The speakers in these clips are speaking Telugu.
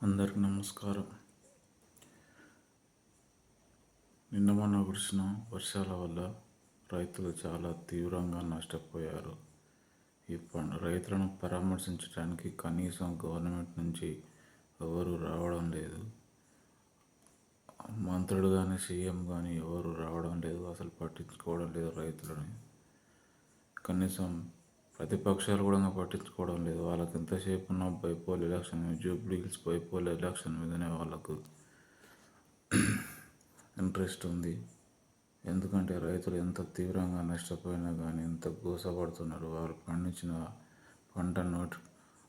అందరికి నమస్కారం. నిన్న మొన్న కురిసిన వర్షాల వల్ల రైతులు చాలా తీవ్రంగా నష్టపోయారు. ఈ రైతులను పరామర్శించడానికి కనీసం గవర్నమెంట్ నుంచి ఎవరు రావడం లేదు. మంత్రులు కానీ సీఎం కానీ ఎవరు రావడం లేదు, అసలు పట్టించుకోవడం లేదు రైతులని. కనీసం ప్రతిపక్షాలు కూడా పట్టించుకోవడం లేదు. వాళ్ళకి ఎంతసేపు ఉన్న bypoll election, Jubilee hills bypoll election మీదనే వాళ్ళకు ఇంట్రెస్ట్ ఉంది. ఎందుకంటే రైతులు ఎంత తీవ్రంగా నష్టపోయినా కానీ ఎంత గోసపడుతున్నారు. వారు పండించిన పంట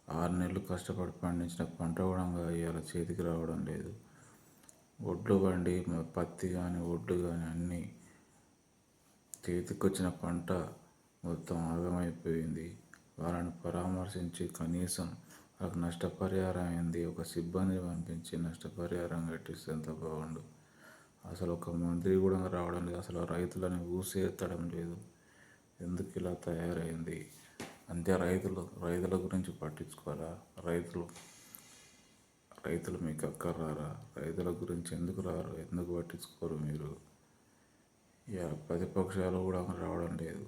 6 నెలలు కష్టపడి పండించిన పంట కూడా ఇవాళ చేతికి రావడం లేదు. ఒడ్లు బండి, పత్తి కానీ ఒడ్లు కానీ అన్నీ చేతికి వచ్చిన పంట మొత్తం ఆగమైపోయింది. వాళ్ళని పరామర్శించి కనీసం వాళ్ళకి నష్టపరిహారం అయింది, ఒక సిబ్బందిని పంపించి నష్టపరిహారం కట్టిస్తే ఎంత బాగుండు. అసలు ఒక మంత్రి కూడా రావడం లేదు. అసలు రైతులని ఊసేత్తడం లేదు. ఎందుకు ఇలా తయారైంది? అంతే. రైతుల గురించి పట్టించుకోవాలా? రైతులు మీకు అక్కర్రారా? రైతుల గురించి ఎందుకు రారు? ఎందుకు పట్టించుకోరు మీరు? ఇక ప్రతిపక్షాలు కూడా రావడం లేదు.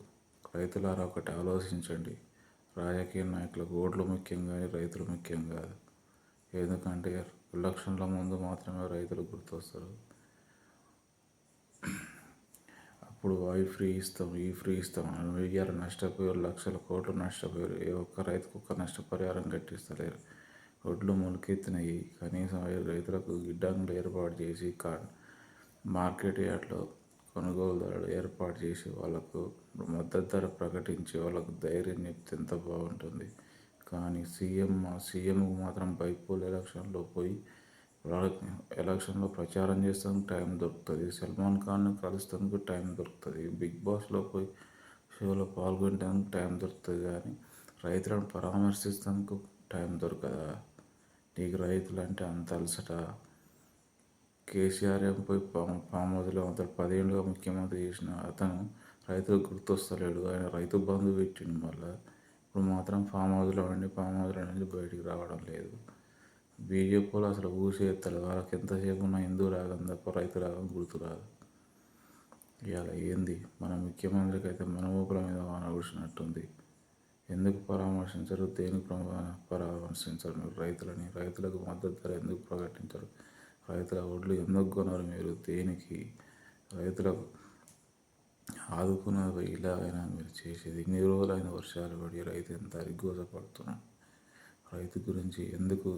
రైతులారా ఒకటి ఆలోచించండి. రాజకీయ నాయకులకు ఓట్లు ముఖ్యం కానీ రైతులు ముఖ్యం కాదు. ఎందుకంటే ఎలక్షన్ల ముందు మాత్రమే రైతులు గుర్తొస్తారు. అప్పుడు అవి ఫ్రీ ఇస్తాం, ఈ ఫ్రీ ఇస్తాం అని వెయ్యారు నష్టపోయారు, లక్షల కోట్లు నష్టపోయారు. ఏ ఒక్క రైతుకు ఒక్క నష్టపరిహారం కట్టిస్తలేరు. ఒడ్లు మొలకెత్తినాయి, కనీసం రైతులకు గిడ్డంగులు ఏర్పాటు చేసి మార్కెట్ యార్డ్లో కొనుగోలుదారులు ఏర్పాటు చేసి వాళ్ళకు మద్దతు ధర ప్రకటించి వాళ్ళకు ధైర్యం చెప్తే ఎంత బాగుంటుంది. కానీ సీఎంకు మాత్రం బైపోల్ ఎలక్షన్లో పోయి ఎలక్షన్లో ప్రచారం చేస్తానికి టైం దొరుకుతుంది, సల్మాన్ ఖాన్ను కలుస్తానికి టైం దొరుకుతుంది, బిగ్ బాస్లో పోయి షోలో పాల్గొనడానికి టైం దొరుకుతుంది. కానీ రైతులను పరామర్శిస్తానికి టైం దొరకదా? నీకు రైతులు అంటే అంత అలసట? కేసీఆర్ ఏం పోయి ఫామ్ హౌస్లో అతను 10 ఏళ్ళుగా ముఖ్యమంత్రి చేసిన అతను రైతులకు గుర్తొస్తలేడు. ఆయన రైతు బంధు పెట్టిండు. మళ్ళీ ఇప్పుడు మాత్రం ఫామ్ హౌస్లో నుంచి బయటికి రావడం లేదు. బీజేపీ వాళ్ళు అసలు ఊసేస్తారు. వాళ్ళకి ఎంతసేపు ఉన్న హిందూ రాగం తప్ప రైతు రాగం గుర్తురాదు. ఇవాళ ఏంది? మన ముఖ్యమంత్రికి అయితే మన ఊపుల మీద వాన కూర్చున్నట్టుంది. ఎందుకు పరామర్శించరు? దేనికి పరామర్శించరు మీరు రైతులకు మద్దతు ధర ఎందుకు ప్రకటించరు? రైతుల ఒడ్లు ఎందుకు కొనరు మీరు? దేనికి? రైతులకు ఆదుకున్నది ఇలాగైనా మీరు చేసేది? ఇన్ని రోజులైన వర్షాలు పడి రైతు ఎంత అరిగోసపడుతున్నాడు. రైతు గురించి ఎందుకు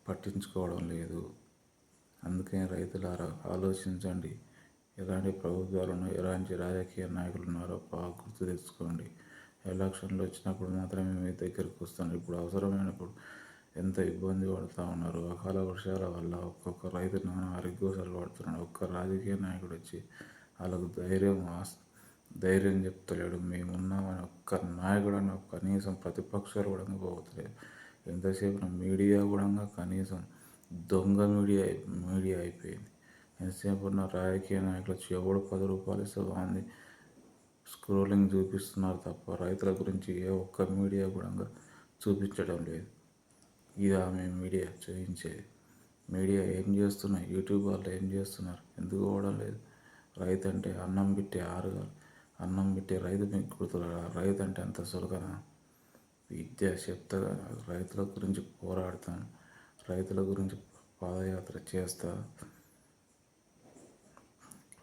పట్టించుకోవడం లేదు? అందుకే రైతులారా ఆలోచించండి. ఎలాంటి ప్రభుత్వాలు ఉన్నాయో, ఎలాంటి రాజకీయ నాయకులు ఉన్నారో బాగా గుర్తు తెచ్చుకోండి. ఎలక్షన్లు వచ్చినప్పుడు మాత్రమే మీ దగ్గరికి వస్తాను. ఇప్పుడు అవసరమైనప్పుడు ఎంత ఇబ్బంది పడుతూ ఉన్నారు. అకాల వర్షాల వల్ల ఒక్కొక్క రైతు నానా అరిగోసలు పడుతున్నాడు. ఒక్క రాజకీయ నాయకుడు వచ్చి వాళ్ళకు ధైర్యం చెప్తలేడు. మేమున్నామని ఒక్క నాయకుడు అన్న కనీసం ప్రతిపక్షాలు కూడా పోతలేదు. ఎంతసేపు మీడియా కూడా కనీసం దొంగ మీడియా అయిపోయింది. ఎంతసేపు ఉన్న రాజకీయ నాయకులు వచ్చి ఎవడు 10 రూపాయలు ఇస్తే వాంది స్క్రోలింగ్ చూపిస్తున్నారు తప్ప రైతుల గురించి ఏ ఒక్క మీడియా కూడా చూపించడం లేదు. ఇది ఆమె మీడియా చూపించేది. మీడియా ఏం చేస్తున్నాయి? యూట్యూబ్ వాళ్ళు ఏం చేస్తున్నారు? ఎందుకు పోవడం లేదు? రైతు అంటే అన్నం పెట్టే ఆరుగారు, అన్నం పెట్టే రైతు మీకు గుర్తురా? రైతు అంటే అంత సులకన? విద్య చెప్తా, రైతుల గురించి పోరాడతాను, రైతుల గురించి పాదయాత్ర చేస్తా,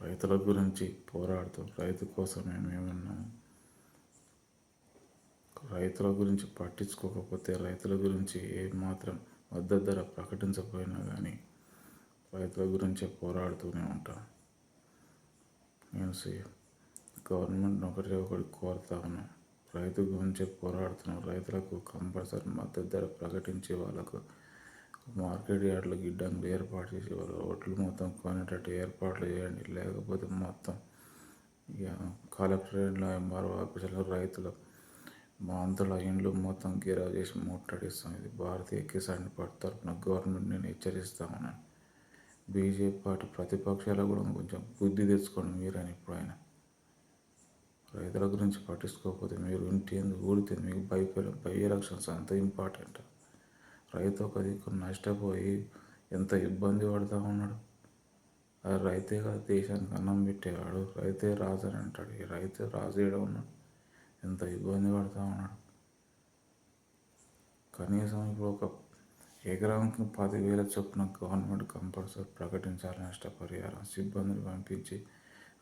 రైతుల గురించి పోరాడుతాం, రైతు కోసమే మేమున్నాము. రైతుల గురించి పట్టించుకోకపోతే, రైతుల గురించి ఏమాత్రం మద్దతు ధర ప్రకటించకపోయినా కానీ రైతుల గురించే పోరాడుతూనే ఉంటాం. నేను గవర్నమెంట్ ఒకటి కోరుతా ఉన్నాం. రైతు గురించే పోరాడుతున్నాం. రైతులకు కంపల్సరీ మద్దతు ధర ప్రకటించి వాళ్ళకు మార్కెట్ యార్డ్లో గిడ్డంగులు ఏర్పాటు చేసి వాళ్ళు ఓట్లు మొత్తం కొనేటట్టు ఏర్పాట్లు చేయండి. లేకపోతే మొత్తం ఇక కలెక్టరేట్లో ఎంఆర్ఓ ఆఫీసులో రైతులు మంత్రుల ఇండ్లు మొత్తం గెరావ్ చేసి ముట్టడిస్తాం. ఇది భారతీయ కిసాన్ పార్టీ తరఫున గవర్నమెంట్ నేను హెచ్చరిస్తా ఉన్నాను. బీజేపీ పార్టీ ప్రతిపక్షాలు కూడా కొంచెం బుద్ధి తెచ్చుకోండి మీరని. ఇప్పుడైనా రైతుల గురించి పట్టించుకోకపోతే మీరు ఇంటి ఎందుకు ఊడితే మీకు బై ఎలక్షన్స్ అంత ఇంపార్టెంట్. రైతు ఒక దిక్కు నష్టపోయి ఎంత ఇబ్బంది పడుతూ ఉన్నాడు. ఆ రైతే కదా దేశానికి అన్నం పెట్టేవాడు, రైతే రాజు అని అంటాడు. ఈ రైతు రాజు ఏడ ఉన్నాడు, ఎంత ఇబ్బంది పడుతూ ఉన్నాడు. కనీసం ఇప్పుడు ఒక ఎకరానికి 10,000 చొప్పున గవర్నమెంట్ కంపల్సరీ ప్రకటించాలి నష్టపరిహారం. సిబ్బందిని పంపించి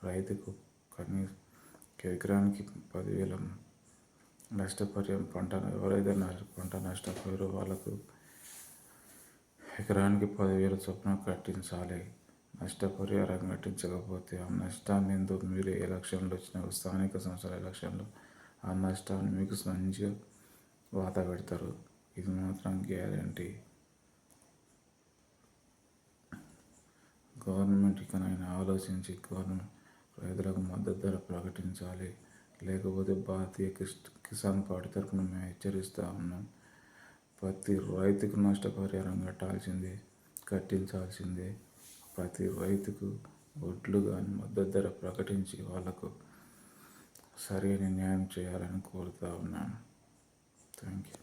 రైతుకు కనీసం ఎకరానికి 10,000 నష్టపరిహారం ఎవరైతే పంట నష్టపోయారో వాళ్ళకు ఎకరానికి 10,000 చొప్పున కట్టించాలి. నష్టపరిహారం కట్టించకపోతే ఆ నష్టాన్ని ఎందుకు మీరు ఎలక్షన్లు వచ్చిన స్థానిక సంస్థల ఎలక్షన్లు ఆ నష్టాన్ని మీకు మంచిగా వాత పెడతారు. ఇది మాత్రం గ్యారంటీ. గవర్నమెంట్ ఇకనైనా ఆలోచించి రైతులకు మద్దతు ధర ప్రకటించాలి. లేకపోతే భారతీయ కిసాన్ పార్టీ తరఫున మేము హెచ్చరిస్తూ ఉన్నాం. ప్రతి రైతుకు నష్టపరిహారం కట్టించాల్సిందే. ప్రతి రైతుకు ఒడ్లు కానీ మద్దతు ధర ప్రకటించి వాళ్ళకు సరైన న్యాయం చేయాలని కోరుతూ ఉన్నాను. Thank you.